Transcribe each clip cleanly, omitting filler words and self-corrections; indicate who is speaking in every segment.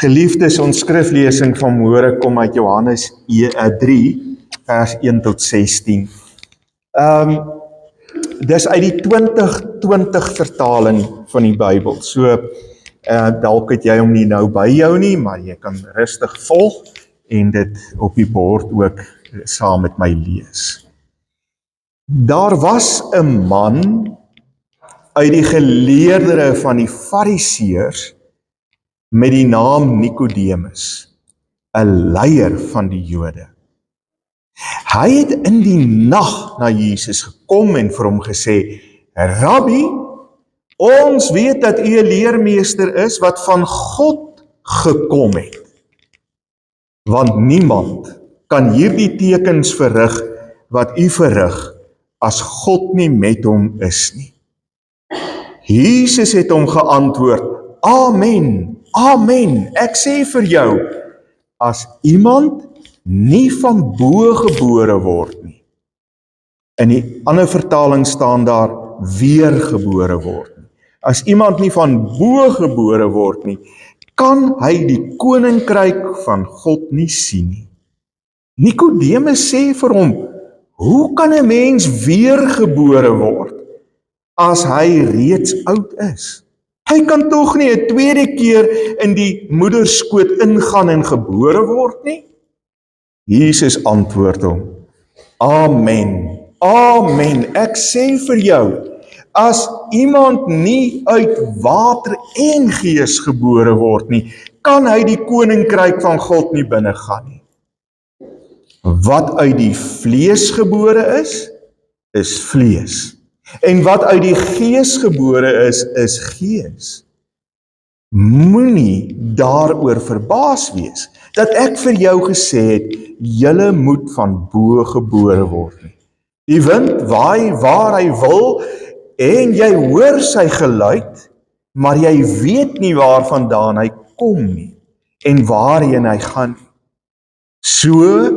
Speaker 1: Geliefdes, ons skriflesing van môre kom uit Johannes 3, vers 1 tot 16. Dis uit die 2020 vertaling van die Bybel. So, dalk het jy hom nie nou by jou nie, maar jy kan rustig volg en dit op die bord ook saam met my lees. Daar was 'n man uit die geleerdere van die Fariseërs met die naam Nikodemus, 'n leier van die Jode. Hy het in die nag na Jesus gekom en vir hom gesê, Rabbi, ons weet dat u 'n leermeester is wat van God gekom het. Want niemand kan hierdie tekens verrig wat u verrig as God nie met hom is nie. Jesus het hom geantwoord, Amen, amen, ek sê vir jou, as iemand nie van bo gebore word nie. In die ander vertaling staan daar weergebore word nie. As iemand nie van bo gebore word nie, kan hy die koninkryk van God nie sien nie. Nikodemus sê vir hom, hoe kan 'n mens weergebore word as hy reeds oud is? Hy kan tog nie 'n tweede keer in die moederskoot ingaan en gebore word nie? Jesus antwoord hom, Amen, amen, ek sê vir jou, as iemand nie uit water en gees gebore word nie, kan hy die koninkryk van God nie binnegaan nie. Wat uit die vlees gebore is vlees. En wat uit die gees gebore is gees. Moenie daaroor verbaas wees, dat ek vir jou gesê het, julle moet van bo gebore word nie. Die wind waai waar hy wil, en jy hoor sy geluid, maar jy weet nie waarvandaan hy kom nie, en waarheen hy gaan. So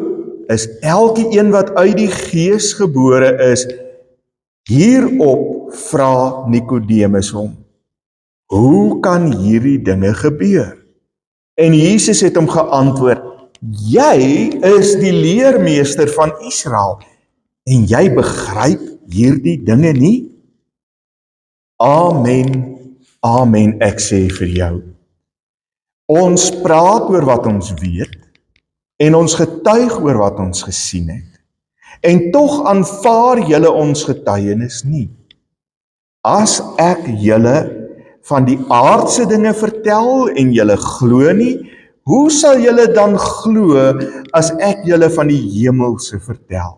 Speaker 1: is elke een wat uit die gees gebore is. Hierop vra Nikodemus hom, hoe kan hierdie dinge gebeur? En Jesus het hom geantwoord, jy is die leermeester van Israel, en jy begryp hierdie dinge nie? Amen, amen, ek sê vir jou. Ons praat oor wat ons weet, en ons getuig oor wat ons gesien het. En tog aanvaar julle ons getuienis nie. As ek julle van die aardse dinge vertel en julle glo nie, hoe sal julle dan glo as ek julle van die hemelse vertel?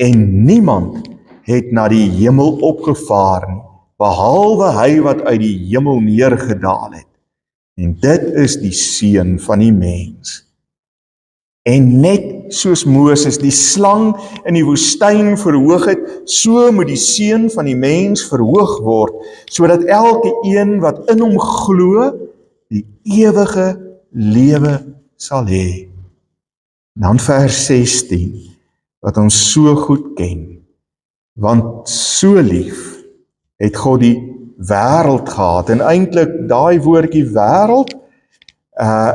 Speaker 1: En niemand het na die hemel opgevaar nie, behalwe hy wat uit die hemel neergedaal het. En dit is die Seun van die mens. En net soos Moses die slang in die woestyn verhoog het, so moet die Seun van die mens verhoog word, sodat elke een wat in hom glo, die ewige lewe sal hê. Dan vers 16, wat ons so goed ken, want so lief het God die wêreld gehad, en eintlik daai woordjie wêreld,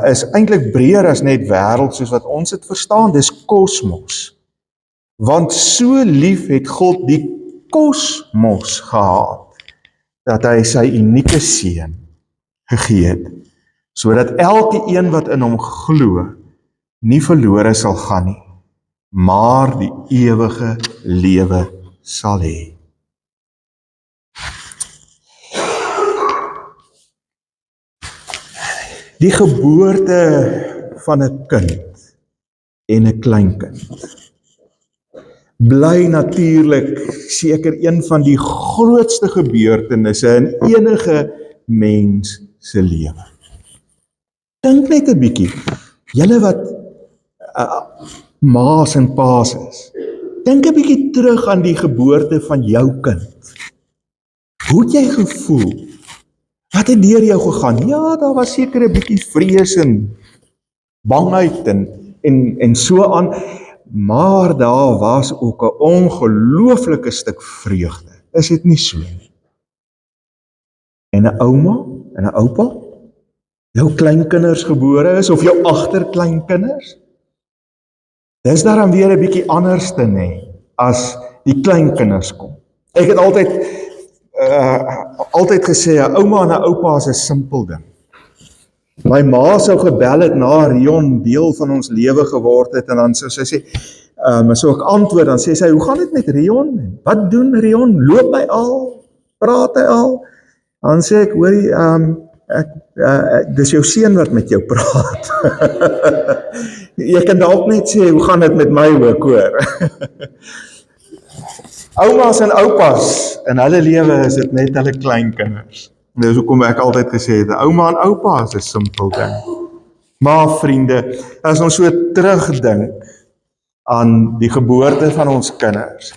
Speaker 1: is eintlik breër as net wêreld soos wat ons dit verstaan, dis kosmos. Want so lief het God die kosmos gehad, dat hy sy unieke seun gegee het, sodat elke een wat in hom glo, nie verlore sal gaan nie, maar die ewige lewe sal hê. Die geboorte van 'n kind en 'n kleinkind bly natuurlik seker een van die grootste gebeurtenisse in enige mens se lewe. Dink net 'n bietjie, julle wat ma's en pa's is, dink 'n bietjie terug aan die geboorte van jou kind. Hoe het jy gevoel? Wat het deur jou gegaan? Ja, daar was seker 'n bietjie vrees en bangheid en so aan, maar daar was ook 'n ongelooflike stuk vreugde. Is dit nie so nie? En 'n ouma en 'n oupa, jou kleinkinders gebore is, of jou agterkleinkinders, dis daarom weer 'n bietjie anderste, as die kleinkinders kom. Ek het altyd gesê, 'n ouma en 'n oupa is 'n simpel ding. My ma sou gebel het na Rion deel van ons lewe geword het, en dan sou sy sê, so ek antwoord, dan sê sy, hoe gaan dit met Rion? Wat doen Rion? Loop hy al? Praat hy al? Dan sê ek, hoorie, dis jou seun wat met jou praat. Jy kan dalk net sê, hoe gaan dit met my ook, hoor? Oumas en oupas, in hulle lewe is dit net hulle kleinkinders. Dis hoekom ek altyd gesê het, ouma en oupa is 'n simpel ding. Maar vriende, as ons so terugdink aan die geboorte van ons kinders,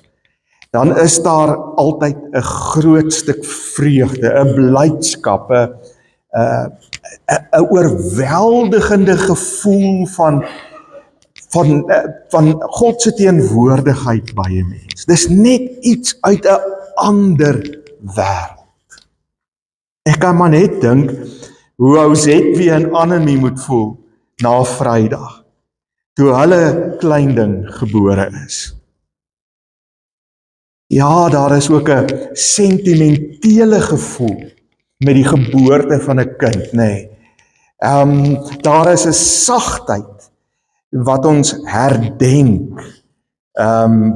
Speaker 1: dan is daar altyd 'n groot stuk vreugde, 'n blydskap, 'n oorweldigende gevoel van God se teenwoordigheid by 'n mens. Dis net iets uit 'n ander wêreld. Ek kan maar net dink hoe ou Zetwie en Annemie moet voel na Vrydag, toe hulle klein ding gebore is. Ja, daar is ook 'n sentimentele gevoel met die geboorte van 'n kind, daar is 'n sagtheid wat ons herdenk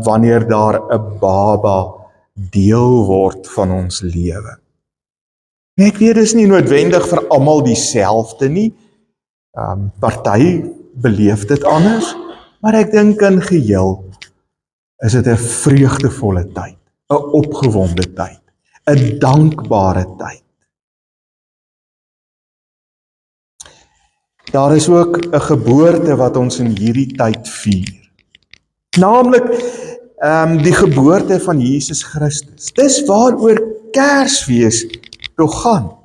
Speaker 1: wanneer daar 'n baba deel word van ons lewe. Ek weet, dis nie noodwendig vir almal dieselfde nie. Party beleef dit anders, maar ek dink in geheel is dit 'n vreugdevolle tyd, 'n opgewonde tyd, 'n dankbare tyd. Daar is ook 'n geboorte wat ons in hierdie tyd vier. Naamlik die geboorte van Jesus Christus. Dis waaroor Kersfees toch gaan.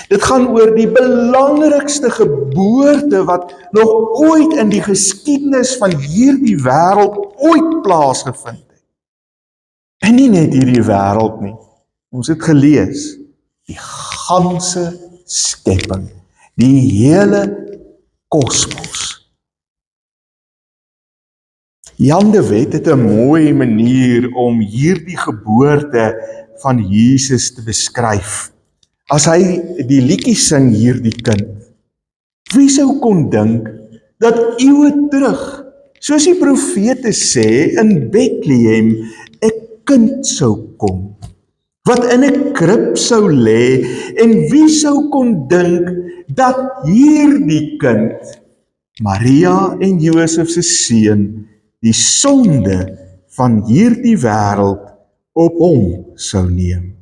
Speaker 1: Dit gaan oor die belangrikste geboorte wat nog ooit in die geskiedenis van hierdie wêreld ooit plaasgevind het. En nie net hierdie wêreld nie. Ons het gelees, die ganse skepping, die hele kosmos. Jan de Wet het 'n mooi manier om hierdie geboorte van Jesus te beskryf. As hy die liedjie sing, hierdie kind, wie sou kon dink dat eeue terug, soos die profete sê, in Bethlehem 'n kind sou kom, wat in 'n krib sou lê, en wie sou kon dink dat hierdie kind, Maria en Josef se seun, die sonde van hierdie wêreld op hom sou neem.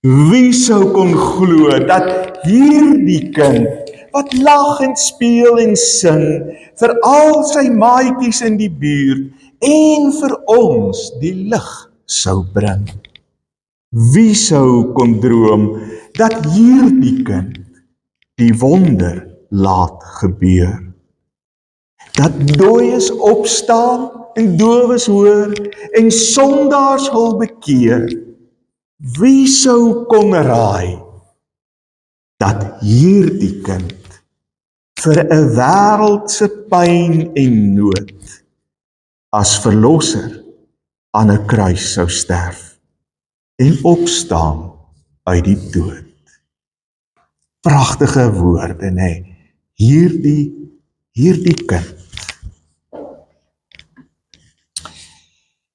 Speaker 1: Wie sou kon glo dat hierdie kind, wat lag en speel en sing, vir al sy maatjies in die buurt, en vir ons die lig sou bring? Wie sou kon droom dat hierdie kind die wonder laat gebeur? Dat dooies opstaan en dowes hoor en sondaars hul bekeer. Wie sou kon raai dat hierdie kind vir 'n wêreldse pyn en nood as verlosser aan 'n kruis sou sterf en opstaan uit die dood? Pragtige woorde, hierdie kind.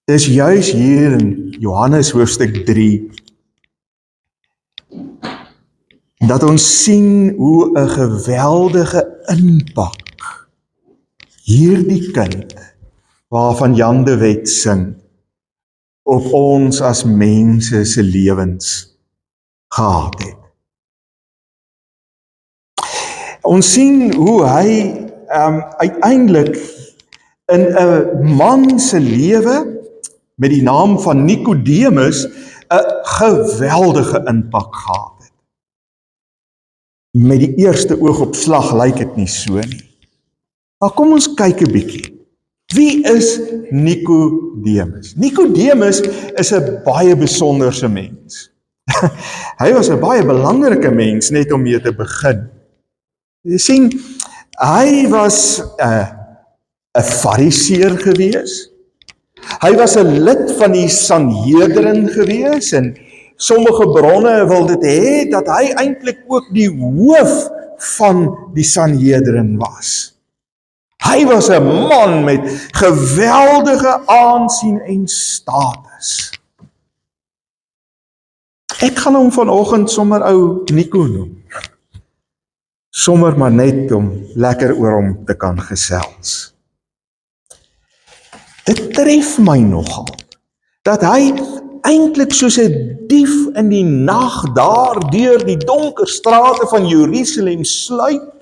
Speaker 1: Dis juis hier in Johannes hoofstuk 3 dat ons sien hoe 'n geweldige impak hierdie kind, waarvan Jan de Wet sing, op ons as mense se lewens gehad het. Ons sien hoe hy uiteindelik in 'n man se lewe met die naam van Nikodemus 'n geweldige impak gehad het. Met die eerste oogopslag lyk dit nie so nie. Maar kom ons kyk 'n bietjie. Wie is Nikodemus? Nikodemus is 'n baie besonderse mens. Hy was 'n baie belangrike mens, net om mee te begin. Jy sien, hy was 'n fariseer gewees. Hy was 'n lid van die Sanhedrin gewees en sommige bronne wil dit hê dat hy eintlik ook die hoof van die Sanhedrin was. Hy was 'n man met geweldige aansien en status. Ek gaan hom vanoggend sommer ou Nico noem. Sommer maar net om lekker oor hom te kan gesels. Dit tref my nogal, dat hy eintlik soos 'n dief in die nag daar deur die donker strate van Jerusalem sluip,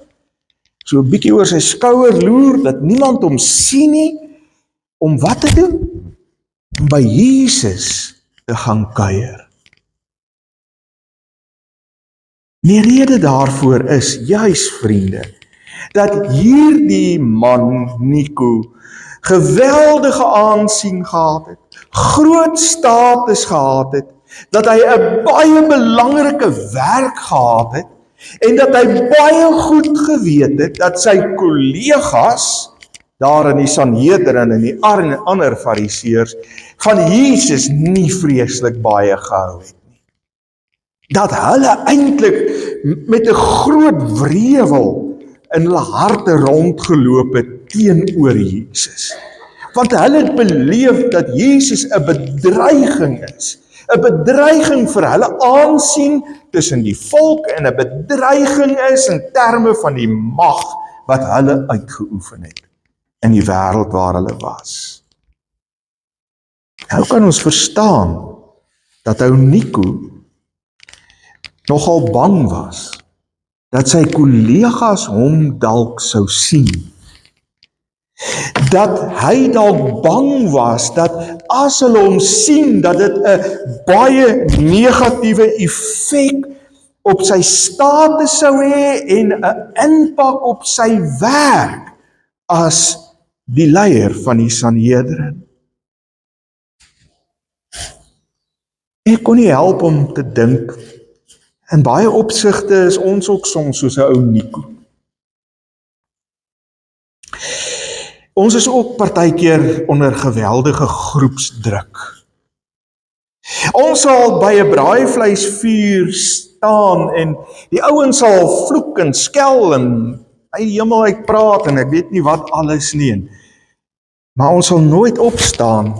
Speaker 1: so 'n bietjie oor sy skouer loer, dat niemand hom sien nie, om wat te doen? Om by Jesus te gaan kuier. Die rede daarvoor is juis, vriende, dat hierdie man, Nico, geweldige aansien gehad het, groot status gehad het, dat hy 'n baie belangrike werk gehad het, en dat hy baie goed geweet het, dat sy kollegas, daar in die Sanhedrin en die ander fariseërs, van Jesus nie vreeslik baie gehou het. Dat hulle eintlik met 'n groot wrevel in hulle harte rondgeloop het teenoor Jesus. Want hulle het beleef dat Jesus 'n bedreiging is. 'n Bedreiging vir hulle aansien tussen die volk en 'n bedreiging is in terme van die mag wat hulle uitgeoefen het in die wêreld waar hulle was. Nou kan ons verstaan dat ou Nico nogal bang was dat sy kollegas hom dalk sou sien. Dat hy dalk bang was dat as hulle hom sien, dat dit 'n baie negatiewe effek op sy status sou hê en 'n impak op sy werk as die leier van die Sanhedrin. Ek kon nie help om te dink, in baie opsigte is ons ook soms soos 'n ou Nico. Ons is ook partykeer onder geweldige groepsdruk. Ons sal by 'n braaivleisvuur staan en die ouens sal vloek en skel en uit die hemel uit praat en ek weet nie wat alles nie. Maar ons sal nooit opstaan,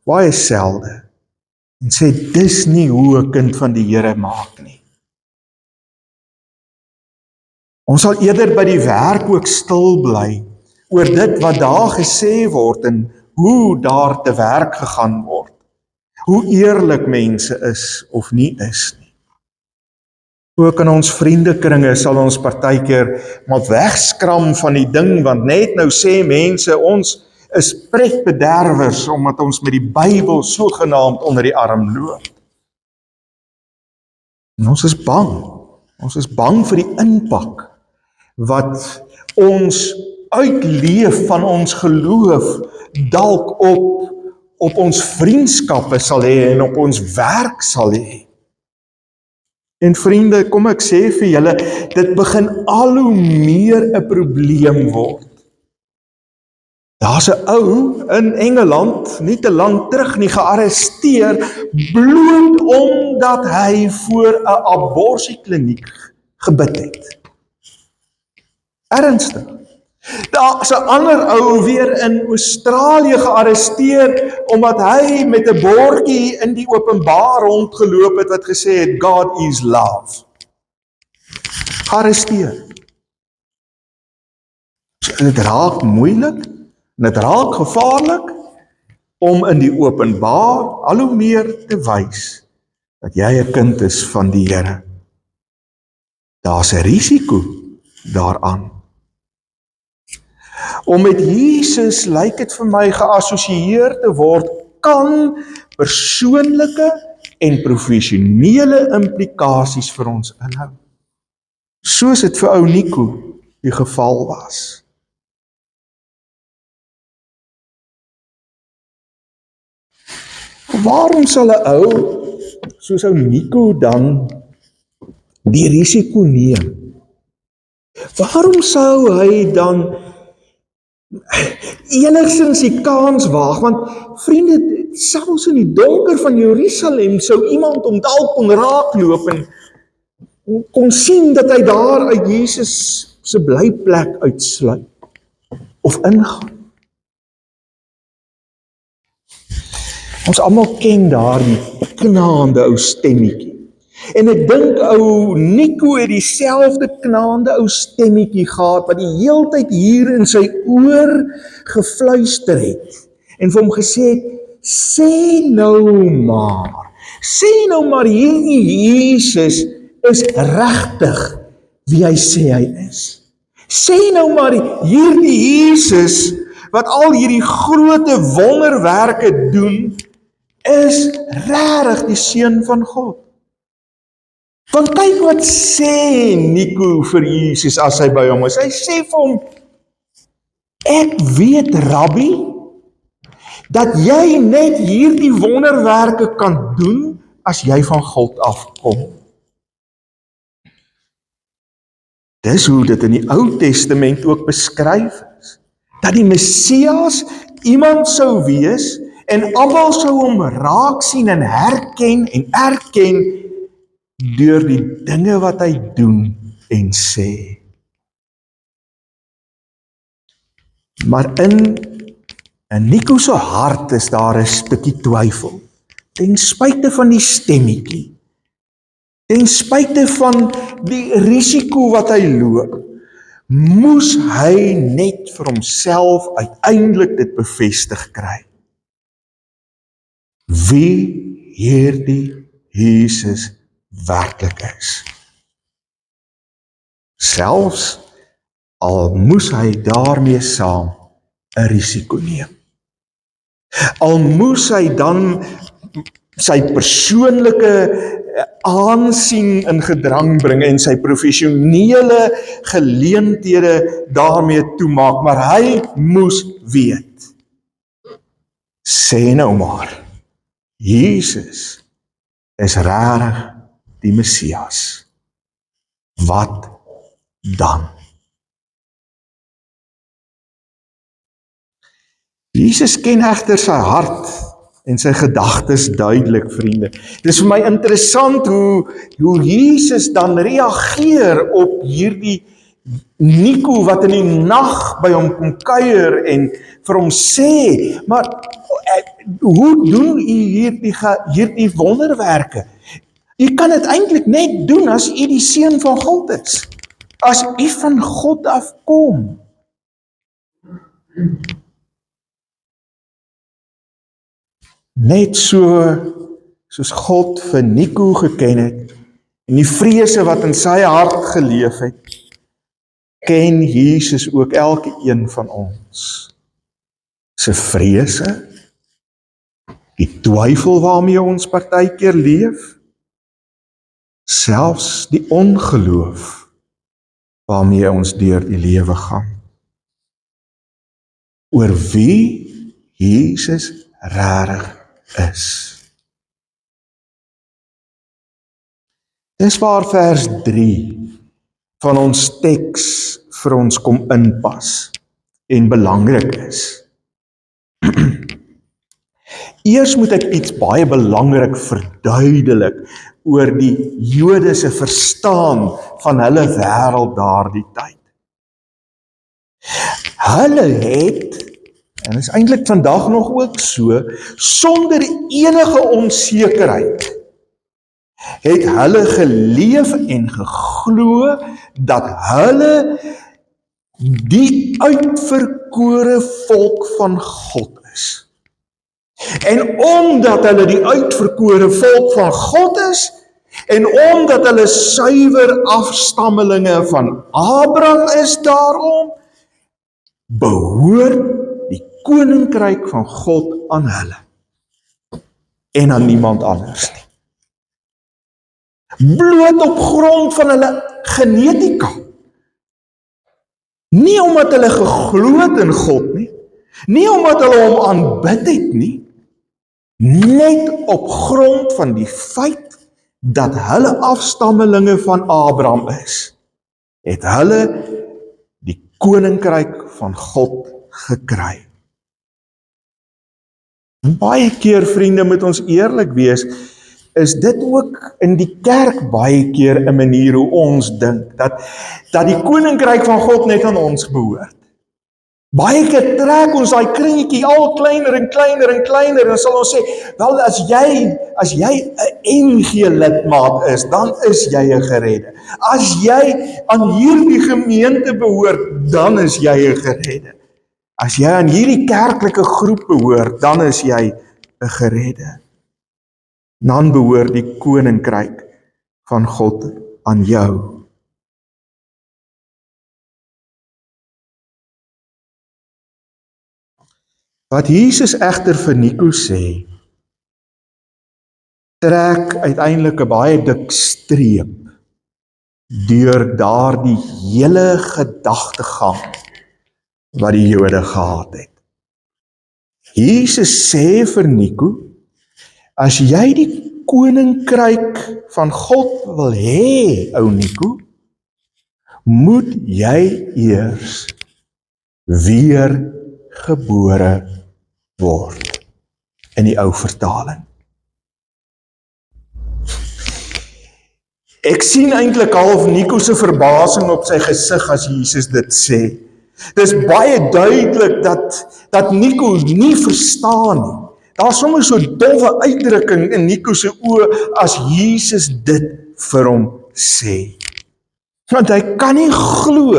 Speaker 1: baie selde, en sê dis nie hoe 'n kind van die Here maak nie. Ons sal eerder by die werk ook stil bly oor dit wat daar gesê word en hoe daar te werk gegaan word. Hoe eerlik mense is of nie is nie. Ook in ons vriendekringe sal ons partykeer maar wegskram van die ding, want net nou sê mense ons is pretbederwers omdat ons met die Bybel sogenaamd onder die arm loop. En ons is bang. Ons is bang vir die impak wat ons uitleef van ons geloof dalk op ons vriendskappe sal hê en op ons werk sal hê. En vriende, kom ek sê vir julle, dit begin al hoe meer 'n probleem word. Daar's 'n ou in Engeland, nie te lank terug nie, gearresteer, bloot omdat hy voor 'n aborsiekliniek gebid het. Ernstig. Daar's 'n ander ou weer in Australië gearresteer omdat hy met 'n bordjie in die openbaar rondgeloop het wat gesê het God is love. Gearresteer. So, dit raak moeilik en dit raak gevaarlik om in die openbaar al hoe meer te wys dat jy 'n kind is van die Here. Daar's 'n risiko daaraan. Om met Jesus, lyk dit vir my, geassosieer te word, kan persoonlike en professionele implikasies vir ons inhou. Soos dit vir ou Nico die geval was. Waarom sal 'n ou soos ou Nico dan die risiko neem Waarom sou hy dan enigstens die kans waag? Want vriende, selfs in die donker van Jerusalem sou iemand hom dalk kon raakloop en kon sien dat hy daar uit Jesus se blyplek uitsluit of ingaan. Ons almal ken daardie knaande ou stemmetjie. En ek dink ou Nico het dieselfde knaande ou stemmetjie gehad wat die heeltyd hier in sy oor gefluister het en vir hom gesê het, sê nou maar hierdie Jesus is regtig wie hy sê hy is. Sê nou maar hierdie Jesus wat al hierdie groote wonderwerke doen, is regtig die seun van God. Want kyk wat sê Nico vir Jesus as hy by hom is. Hy sê vir hom, ek weet Rabbi, dat jy net hierdie wonderwerke kan doen as jy van God afkom. Dis hoe dit in die Ou Testament ook beskryf is. Dat die Messias iemand sou wees en almal sou hom raak sien en herken en erken deur die dinge wat hy doen en sê. Maar in Nico se hart is daar 'n stukkie twyfel. Ten spyte van die stemmetjie. Ten spyte van die risiko wat hy loop, moes hy net vir homself uiteindelik dit bevestig kry. Wie hierdie Jesus werklik is. Selfs al moes hy daarmee saam 'n risiko neem. Al moes hy dan sy persoonlike aansien in gedrang bring en sy professionele geleenthede daarmee toemaak, maar hy moes weet. Sê nou maar, Jesus is regtig die Messias. Wat dan? Jesus ken egter sy hart en sy gedagtes duidelik, vriende. Dit is vir my interessant hoe Jesus dan reageer op hierdie Nico wat in die nag by hom kom kuier en vir hom sê, maar hoe doen u hierdie wonderwerke? U kan dit eintlik net doen as u die seun van God is. As u van God afkom. Net soos God vir Nico geken het en die vrese wat in sy hart geleef het, ken Jesus ook elke een van ons se vrese, die twyfel waarmee ons partykeer leef, selfs die ongeloof waarmee ons deur die lewe gaan. Oor wie Jesus regtig is. Dis waar vers 3 van ons teks vir ons kom inpas en belangrik is. Eers moet ek iets baie belangrik verduidelik oor die Jode se verstaan van hulle wêreld daardie tyd. Hulle het, en is eintlik vandag nog ook so, sonder enige onsekerheid, het hulle geleef en geglo dat hulle die uitverkore volk van God is. En omdat hulle die uitverkore volk van God is, en omdat hulle suiwer afstammelinge van Abraham is daarom, behoort die koninkryk van God aan hulle. En aan niemand anders nie. Bloot op grond van hulle genetika. Nie omdat hulle geglo het in God nie, nie omdat hulle hom aanbid het nie, net op grond van die feit dat hulle afstammelinge van Abraham is. het hulle die koninkryk van God gekry. Baie keer, vriende, moet ons eerlik wees, is dit ook in die kerk baie keer 'n manier hoe ons dink, dat die koninkryk van God net aan ons behoort. Baie keer trek ons daai kringetjie al kleiner en kleiner en kleiner, en sal ons sê, wel, as jy 'n NG lidmaat is, dan is jy 'n geredde. As jy aan hierdie gemeente behoort, dan is jy 'n geredde. As jy aan hierdie kerklike groep behoort, dan is jy 'n geredde. Dan behoort die koninkryk van God aan jou. Wat Jesus egter vir Nico sê, trek uiteindelik 'n baie dik streep deur daardie hele gedagtegang wat die Jode gehad het. Jesus sê vir Nico, as jy die koninkryk van God wil hê, ou Nico, moet jy eers weer gebore word, in die ou vertaling. Ek sien eintlik half Nico se verbasing op sy gesig as Jesus dit sê. Dis baie duidelik dat Nico nie verstaan nie. Daar's sommer so 'n dowwe uitdrukking in Nico se oë as Jesus dit vir hom sê. Want hy kan nie glo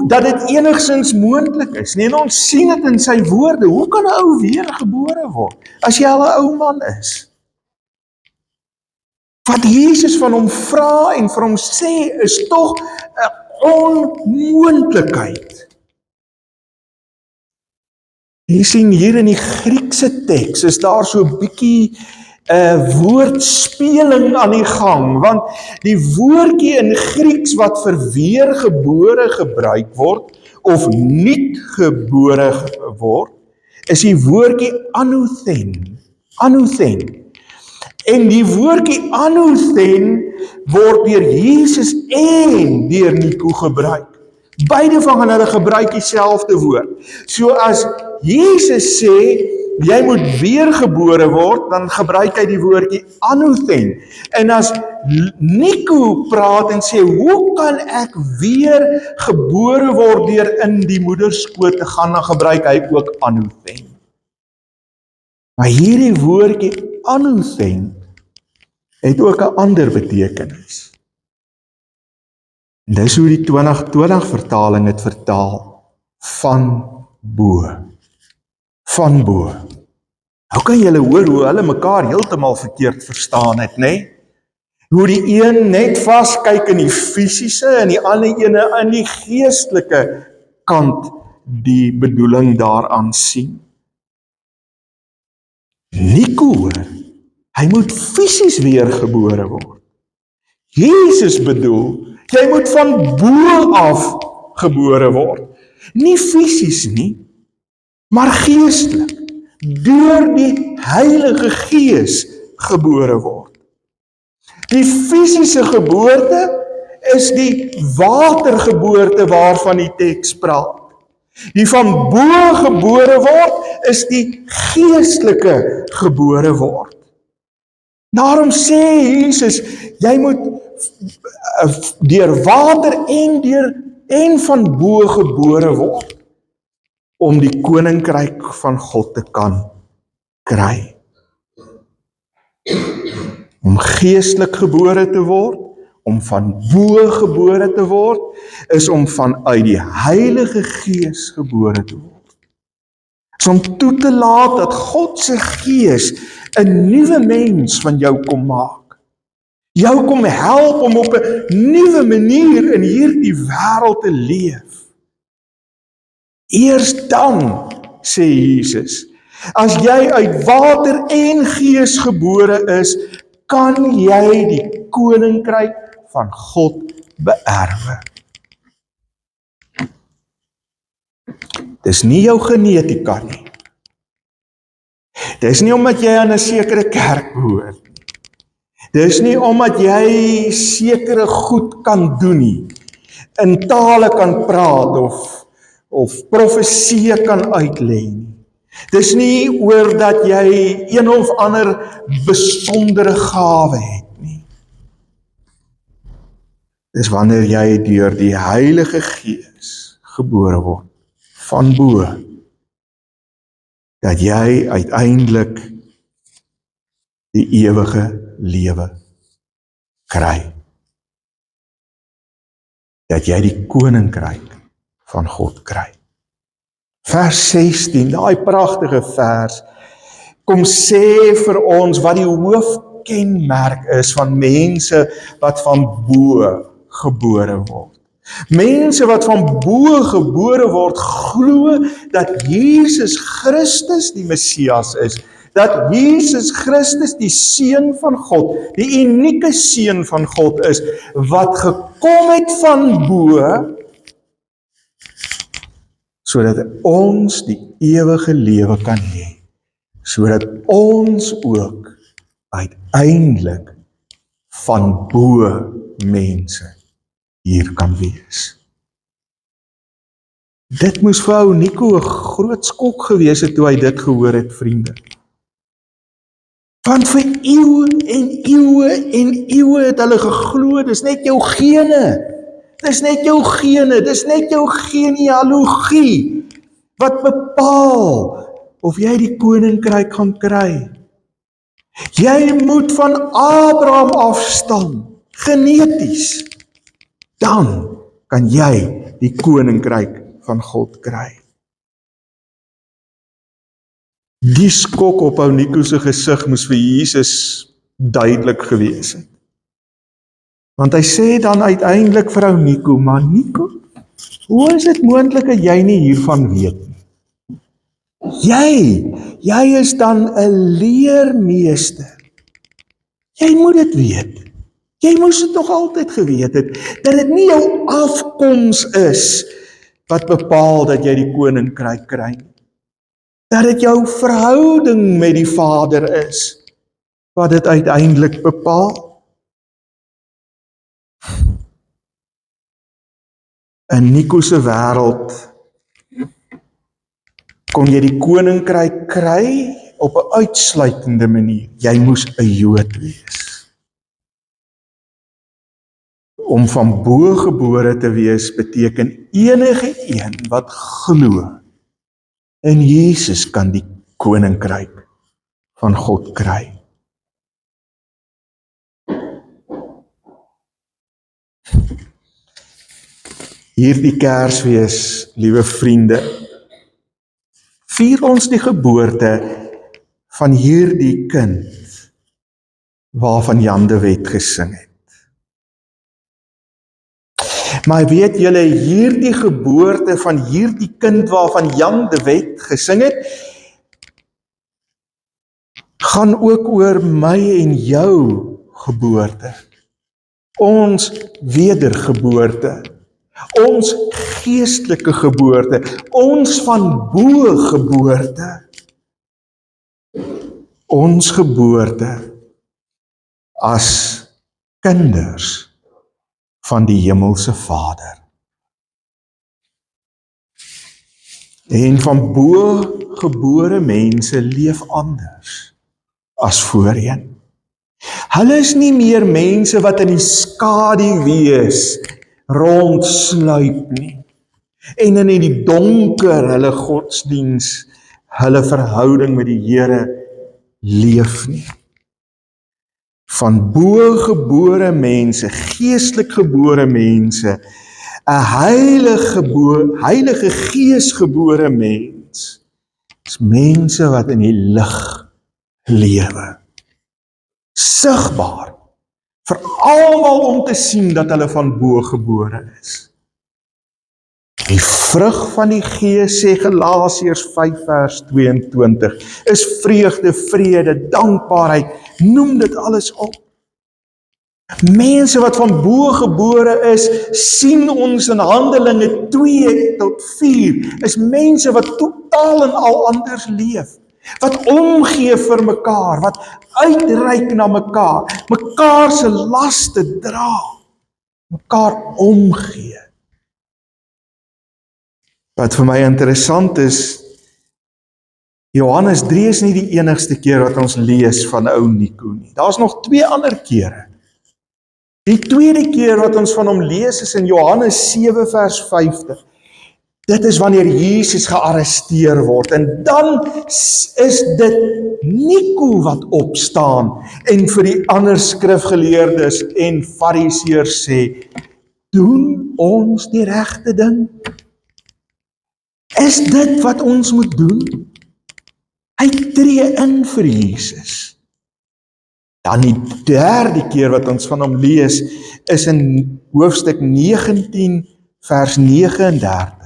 Speaker 1: dat dit enigsins moontlik is nie. En ons sien dit in sy woorde. Hoe kan 'n ou weer gebore word as jy al 'n ou man is? Wat Jesus van hom vra en vir hom sê is tog 'n onmoontlikheid. Jy sien hier in die Griekse teks is daar so 'n bietjie woordspeling aan die gang, want die woordjie in Grieks wat vir weergebore gebruik word, of nuut gebore word, is die woordjie anothen. En die woordjie anothen word deur Jesus en deur Nico gebruik. Beide van hulle gebruik dieselfde woord. So as Jesus sê, jy moet weergebore word, dan gebruik hy die woordjie anothen. En as Nico praat en sê, hoe kan ek weer gebore word deur in die moederskoot te gaan, dan gebruik hy ook anothen. Maar hierdie woordjie anothen het ook 'n ander betekenis. En dis hoe die 2020 vertaling het vertaal, van bo. Van bo. Nou kan julle hoor hoe hulle mekaar heeltemal verkeerd verstaan het, nê? Hoe die een net vaskyk in die fisiese en die ander ene in die geestelike kant die bedoeling daaraan sien. Nico hoor, hy moet fisies weergebore word. Jesus bedoel, jy moet van bo af gebore word. Nie fisies nie, maar geestelik, deur die Heilige Gees gebore word. Die fisiese geboorte is die watergeboorte waarvan die teks praat. Die van bo gebore word is die geestelike gebore word. Daarom sê Jesus, jy moet deur water en van bo gebore word, om die koninkryk van God te kan kry. Om geestelik gebore te word, om van bo gebore te word, is om vanuit die Heilige Gees gebore te word. Is om toe te laat dat God se Gees 'n nuwe mens van jou kom maak. Jou kom help om op 'n nuwe manier in hierdie wêreld te leef. Eers dan, sê Jesus, as jy uit water en gees gebore is, kan jy die koninkryk van God beerwe. Dis nie jou genetika nie. Dis nie omdat jy aan 'n sekere kerk behoort nie. Dis nie omdat jy sekere goed kan doen nie. in tale kan praat of profesie kan uitlei nie. Dis nie oor dat jy een of ander besondere gawe het nie. Dis wanneer jy deur die Heilige Gees gebore word, van bo, dat jy uiteindelik die ewige lewe kry. Dat jy die koninkryk van God kry. Vers 16, daai pragtige vers, kom sê vir ons wat die hoofkenmerk is van mense wat van bo gebore word. Mense wat van bo gebore word, glo dat Jesus Christus die Messias is, dat Jesus Christus die Seun van God, die unieke Seun van God is, wat gekom het van bo, sodat ons die ewige lewe kan hê, sodat ons ook uiteindelik van bo mense hier kan wees. Dit moes vir ou Nico 'n groot skok gewees het toe hy dit gehoor het, vriende. Want vir eeue en eeue en eeue het hulle geglo, dis net jou gene. Dis net jou gene, dis net jou genealogie wat bepaal of jy die koninkryk gaan kry. Jy moet van Abraham afstam, geneties. Dan kan jy die koninkryk van God kry. Die skok op ou Nico se gesig moes vir Jesus duidelik gewees het. Want hy sê dan uiteindelik vir ou Nico, maar Nico, hoe is dit moontlik dat jy nie hiervan weet nie? Jy is dan 'n leermeester. Jy moet dit weet. Jy moes dit nog altyd geweet het, dat dit nie jou afkoms is wat bepaal dat jy die koninkryk kry. Dat dit jou verhouding met die Vader is, wat dit uiteindelik bepaal. In Nico se wêreld kon jy die koninkryk kry op 'n uitsluitende manier. Jy moes 'n Jood wees. Om van bo gebore te wees beteken enige een wat glo in Jesus kan die koninkryk van God kry. Hierdie Kersfees, liewe vriende, vier ons die geboorte van hierdie kind waarvan Jan de Wet gesing het. Maar weet julle, hierdie geboorte van hierdie kind waarvan Jan de Wet gesing het, gaan ook oor my en jou geboorte. Ons wedergeboorte. Ons geestelike geboorte. Ons van bo geboorte. Ons geboorte as kinders van die hemelse Vader. En van bo gebore mense leef anders as voorheen. Hulle is nie meer mense wat in die skaduwees rondsluip nie. En in die donker hulle godsdiens, hulle verhouding met die Here leef nie. Van bo gebore mense, geestelik gebore mense, 'n heilige Gees gebore mens, is mense wat in die lig lewe. Sigbaar, vir almal om te sien dat hulle van bo gebore is. Die vrug van die Gees, sê Galasiërs 5 vers 22, is vreugde, vrede, dankbaarheid, noem dit alles op. Mense wat van bo gebore is, sien ons in Handelinge 2 tot 4, is mense wat totaal en al anders leef, wat omgee vir mekaar, wat uitreik na mekaar se laste dra, mekaar omgee, Wat vir my interessant is, Johannes 3 is nie die enigste keer wat ons lees van ou Nico nie. Daar's nog 2 ander kere. Die tweede keer wat ons van hom lees is in Johannes 7 vers 50. Dit is wanneer Jesus gearresteer word en dan is dit Nico wat opstaan en vir die ander skrifgeleerdes en fariseërs sê, doen ons die regte ding? Is dit wat ons moet doen? Hy tree in vir Jesus. Dan die derde keer wat ons van hom lees, is in hoofstuk 19 vers 39.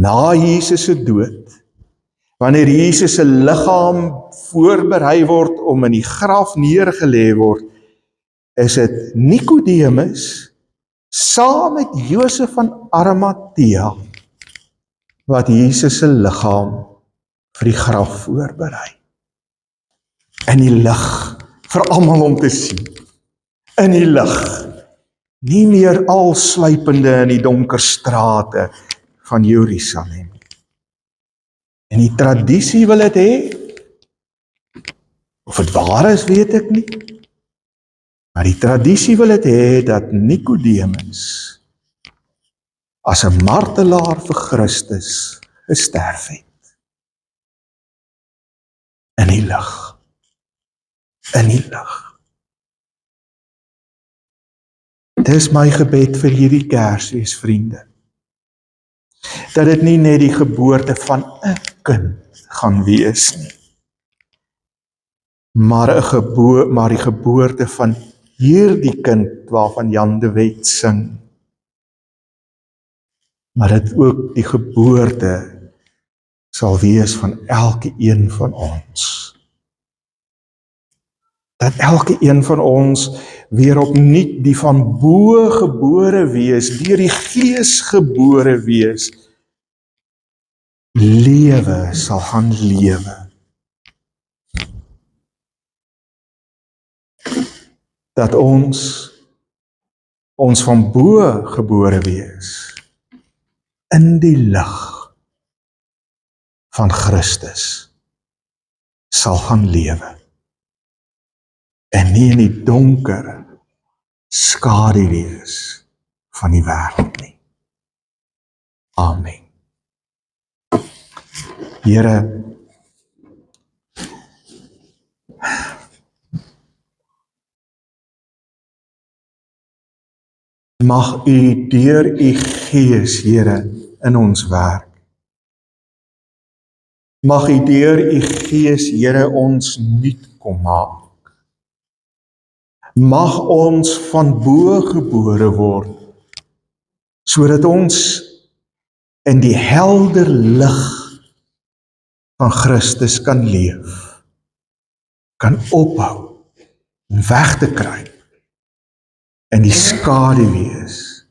Speaker 1: Na Jesus se dood, wanneer Jesus se liggaam voorberei word om in die graf neergelê word, is dit Nikodemus saam met Josef van Arimatea wat Jesus se liggaam vir die graf voorberei. In die lig vir almal om te sien. In die lig. Nie meer al sluipende in die donker strate van Jerusalem. En die tradisie wil dit hê. Of dit waar is, weet ek nie. Maar die tradisie wil dit hê dat Nikodemus as 'n martelaar vir Christus gesterf het. In die lig. In die lig. Dis my gebed vir hierdie Kersfees, vriende. Dat dit nie net die geboorte van 'n kind gaan wees nie. Maar die geboorte van hierdie kind waarvan Jan de Wet sing. Maar dit ook die geboorte sal wees van elke een van ons. Dat elke een van ons weer opnuut die van bo gebore wees, deur die Gees gebore wees, lewe sal gaan lewe. Dat ons van bo gebore wees, in die lig van Christus sal gaan lewe. En nie in die donker skaduwees van die wêreld nie. Amen. Here, mag U deur U Gees, Here, in ons werk. Mag U deur U Gees, Here, ons nuut kom maak. Mag ons van bo gebore word, sodat ons in die helder lig van Christus kan leef, kan ophou, en weg te kruip in die skaduwees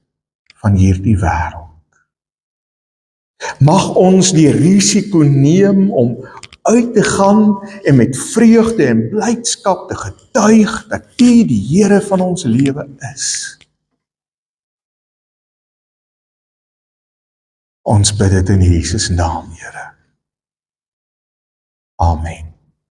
Speaker 1: van hierdie wêreld. Mag ons die risiko neem om uit te gaan en met vreugde en blydskap te getuig dat U die Here van ons lewe is. Ons bid dit in Jesus naam, Here. Amen.